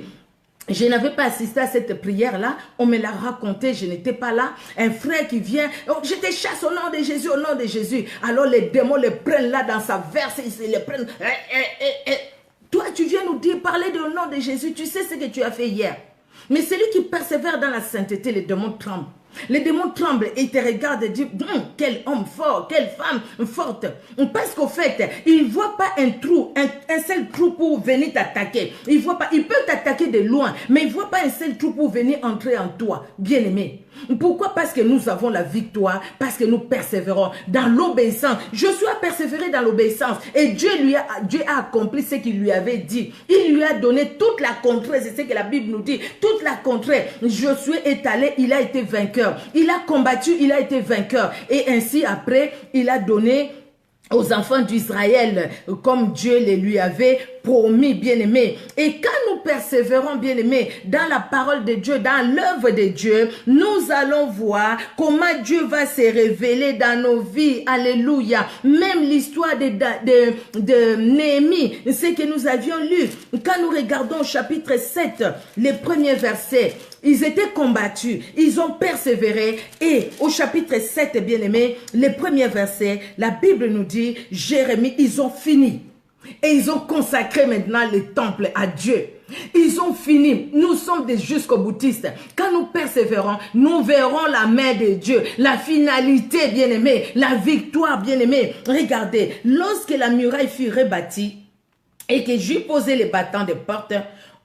Je n'avais pas assisté à cette prière-là. On me l'a raconté, je n'étais pas là. Un frère qui vient, oh, je te chasse au nom de Jésus, au nom de Jésus. Alors les démons les prennent là dans sa verse, ils les prennent. Toi, tu viens nous dire, parler au nom de Jésus, tu sais ce que tu as fait hier. Mais celui qui persévère dans la sainteté, les démons tremblent. Les démons tremblent et te regardent et disent, quel homme fort, quelle femme forte. Parce qu'au fait, ils ne voient pas un trou, un seul trou pour venir t'attaquer. Ils voient pas, ils peuvent t'attaquer de loin, mais ils ne voient pas un seul trou pour venir entrer en toi, bien-aimé. Pourquoi? Parce que nous avons la victoire, parce que nous persévérons dans l'obéissance. Josué a persévéré dans l'obéissance et Dieu a accompli ce qu'il lui avait dit. Il lui a donné toute la contrée, c'est ce que la Bible nous dit, toute la contrée. Josué est allé, il a été vainqueur. Il a combattu, il a été vainqueur. Et ainsi après, il a donné aux enfants d'Israël, comme Dieu les lui avait promis, bien-aimés. Et quand nous persévérons, bien-aimés, dans la parole de Dieu, dans l'œuvre de Dieu, nous allons voir comment Dieu va se révéler dans nos vies. Alléluia. Même l'histoire de Néhémie, ce que nous avions lu, quand nous regardons au chapitre 7, les premiers versets, ils étaient combattus, ils ont persévéré et au chapitre 7, bien-aimés, les premiers versets, la Bible nous dit, Jérémie, ils ont fini. Et ils ont consacré maintenant le temple à Dieu. Ils ont fini. Nous sommes des jusqu'au-boutistes. Quand nous persévérons, nous verrons la main de Dieu. La finalité, bien-aimés. La victoire, bien-aimés. Regardez, lorsque la muraille fut rebâtie et que j'eus posé les battants des portes,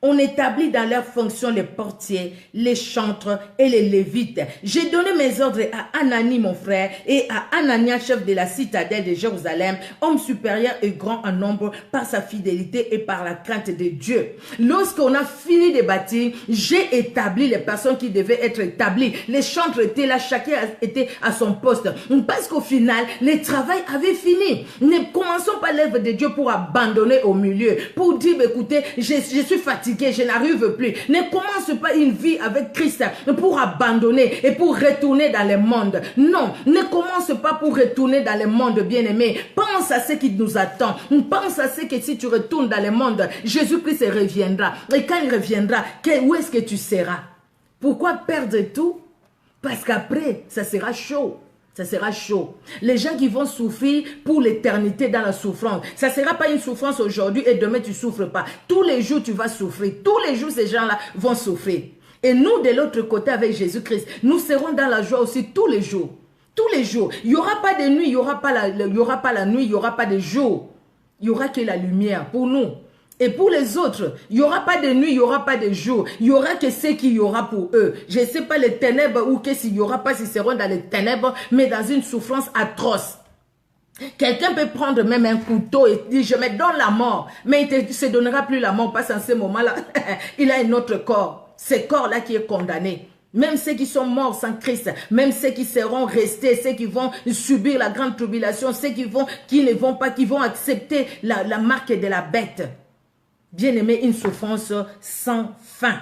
on établit dans leurs fonctions les portiers, les chantres et les lévites. J'ai donné mes ordres à Anani, mon frère, et à Anania, chef de la citadelle de Jérusalem, homme supérieur et grand en nombre par sa fidélité et par la crainte de Dieu. Lorsqu'on a fini de bâtir, j'ai établi les personnes qui devaient être établies. Les chantres étaient là, chacun était à son poste. Parce qu'au final, le travail avait fini. Ne commençons pas l'œuvre de Dieu pour abandonner au milieu, pour dire, écoutez, je suis fatigué, je n'arrive plus. Ne commence pas une vie avec Christ pour abandonner et pour retourner dans le monde. Non, ne commence pas pour retourner dans le monde, bien-aimé. Pense à ce qui nous attend. Pense à ce que si tu retournes dans le monde, Jésus-Christ reviendra. Et quand il reviendra, où est-ce que tu seras? Pourquoi perdre tout? Parce qu'après, ça sera chaud. Ça sera chaud. Les gens qui vont souffrir pour l'éternité dans la souffrance. Ça ne sera pas une souffrance aujourd'hui et demain tu ne souffres pas. Tous les jours tu vas souffrir. Tous les jours ces gens-là vont souffrir. Et nous de l'autre côté avec Jésus-Christ, nous serons dans la joie aussi tous les jours. Tous les jours. Il n'y aura pas de nuit, il n'y aura pas la nuit, il n'y aura pas de jour. Il n'y aura que la lumière pour nous. Et pour les autres, il n'y aura pas de nuit, il n'y aura pas de jour. Il n'y aura que ce qu'il y aura pour eux. Je ne sais pas les ténèbres ou que s'il n'y aura pas, s'ils seront dans les ténèbres, mais dans une souffrance atroce. Quelqu'un peut prendre même un couteau et dire, je me donne la mort. Mais il ne se donnera plus la mort parce qu'en ce moment-là, il a un autre corps. Ce corps-là qui est condamné. Même ceux qui sont morts sans Christ, même ceux qui seront restés, ceux qui vont subir la grande tribulation, ceux qui vont accepter la marque de la bête. Bien-aimé, une souffrance sans fin.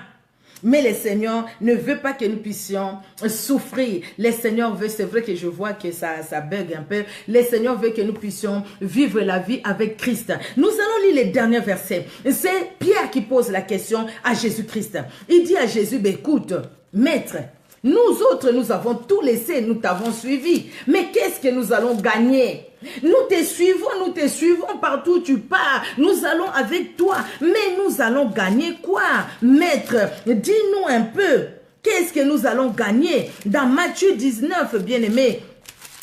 Mais le Seigneur ne veut pas que nous puissions souffrir. Le Seigneur veut, c'est vrai que je vois que ça bug un peu. Le Seigneur veut que nous puissions vivre la vie avec Christ. Nous allons lire les derniers versets. C'est Pierre qui pose la question à Jésus-Christ. Il dit à Jésus, écoute, maître, nous autres, nous avons tout laissé, nous t'avons suivi. Mais qu'est-ce que nous allons gagner? Nous te suivons partout où tu pars. Nous allons avec toi. Mais nous allons gagner quoi? Maître, dis-nous un peu. Qu'est-ce que nous allons gagner? Dans Matthieu 19, bien-aimé.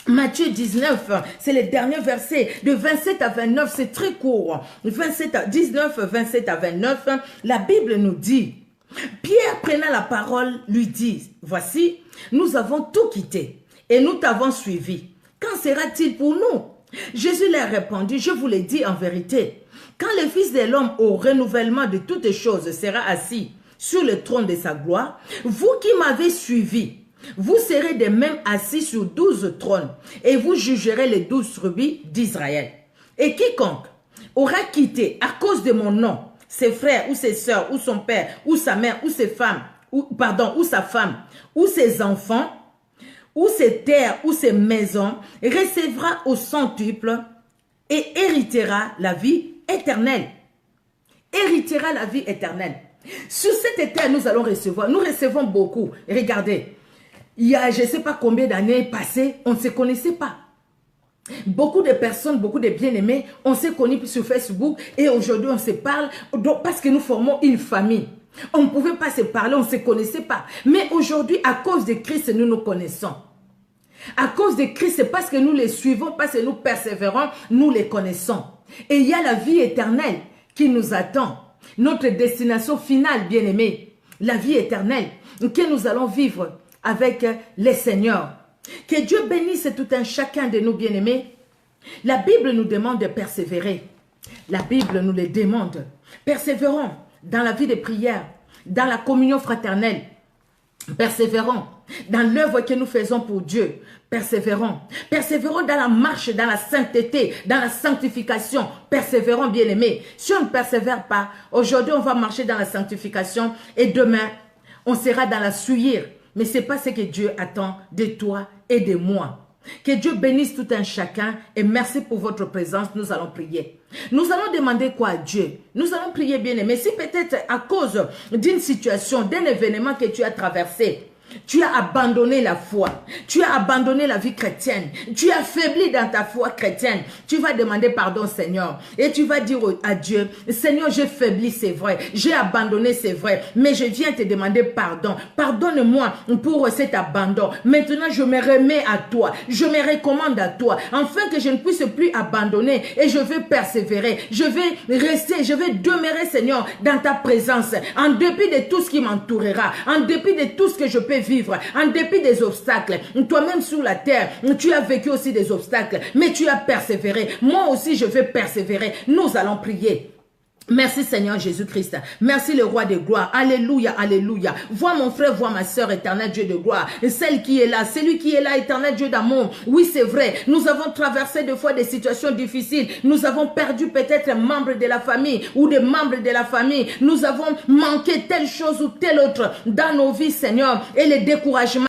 Matthieu 19, c'est le dernier verset. De 27 à 29, c'est très court. 19, 27 à 29, la Bible nous dit... Pierre, prenant la parole, lui dit, voici, nous avons tout quitté et nous t'avons suivi. Qu'en sera-t-il pour nous? Jésus leur répondit, je vous l'ai dit en vérité, quand le Fils de l'homme au renouvellement de toutes choses sera assis sur le trône de sa gloire, vous qui m'avez suivi, vous serez de même assis sur 12 trônes et vous jugerez les 12 tribus d'Israël. Et quiconque aura quitté à cause de mon nom, ses frères ou ses sœurs, ou son père, ou sa mère, ou ses femmes, ou sa femme, ou ses enfants, ou ses terres, ou ses maisons, recevra au centuple et héritera la vie éternelle. Héritera la vie éternelle. Sur cette terre, nous allons recevoir, nous recevons beaucoup. Regardez, il y a je ne sais pas combien d'années passées, on ne se connaissait pas. Beaucoup de personnes, beaucoup de bien-aimés, on s'est connus sur Facebook et aujourd'hui on se parle parce que nous formons une famille. On ne pouvait pas se parler, on ne se connaissait pas. Mais aujourd'hui, à cause de Christ, nous nous connaissons. À cause de Christ, c'est parce que nous les suivons, parce que nous persévérons, nous les connaissons. Et il y a la vie éternelle qui nous attend. Notre destination finale, bien-aimés, la vie éternelle que nous allons vivre avec les Seigneurs. Que Dieu bénisse tout un chacun de nous bien-aimés. La Bible nous demande de persévérer. La Bible nous le demande. Persévérons dans la vie de prière, dans la communion fraternelle. Persévérons dans l'œuvre que nous faisons pour Dieu. Persévérons. Persévérons dans la marche, dans la sainteté, dans la sanctification. Persévérons, bien-aimés. Si on ne persévère pas, aujourd'hui on va marcher dans la sanctification et demain on sera dans la souillure. Mais ce n'est pas ce que Dieu attend de toi et de moi. Que Dieu bénisse tout un chacun et merci pour votre présence. Nous allons prier. Nous allons demander quoi à Dieu? Nous allons prier, bien-aimé. Si peut-être à cause d'une situation, d'un événement que tu as traversé, tu as abandonné la foi, tu as abandonné la vie chrétienne, tu as faibli dans ta foi chrétienne, tu vas demander pardon, Seigneur, et tu vas dire à Dieu, Seigneur, j'ai faibli, c'est vrai, j'ai abandonné, c'est vrai, mais je viens te demander pardon, pardonne-moi pour cet abandon. Maintenant, je me remets à toi, je me recommande à toi, afin que je ne puisse plus abandonner et je vais persévérer, je vais rester, je vais demeurer, Seigneur, dans ta présence, en dépit de tout ce qui m'entourera, en dépit de tout ce que je peux vivre, en dépit des obstacles. Toi-même sur la terre, tu as vécu aussi des obstacles, mais tu as persévéré. Moi aussi, je vais persévérer. Nous allons prier. Merci Seigneur Jésus-Christ. Merci le roi de gloire. Alléluia, alléluia. Vois mon frère, vois ma soeur, éternel Dieu de gloire. Celle qui est là, celui qui est là, éternel Dieu d'amour. Oui, c'est vrai. Nous avons traversé des fois des situations difficiles. Nous avons perdu peut-être un membre de la famille ou des membres de la famille. Nous avons manqué telle chose ou telle autre dans nos vies, Seigneur. Et le découragement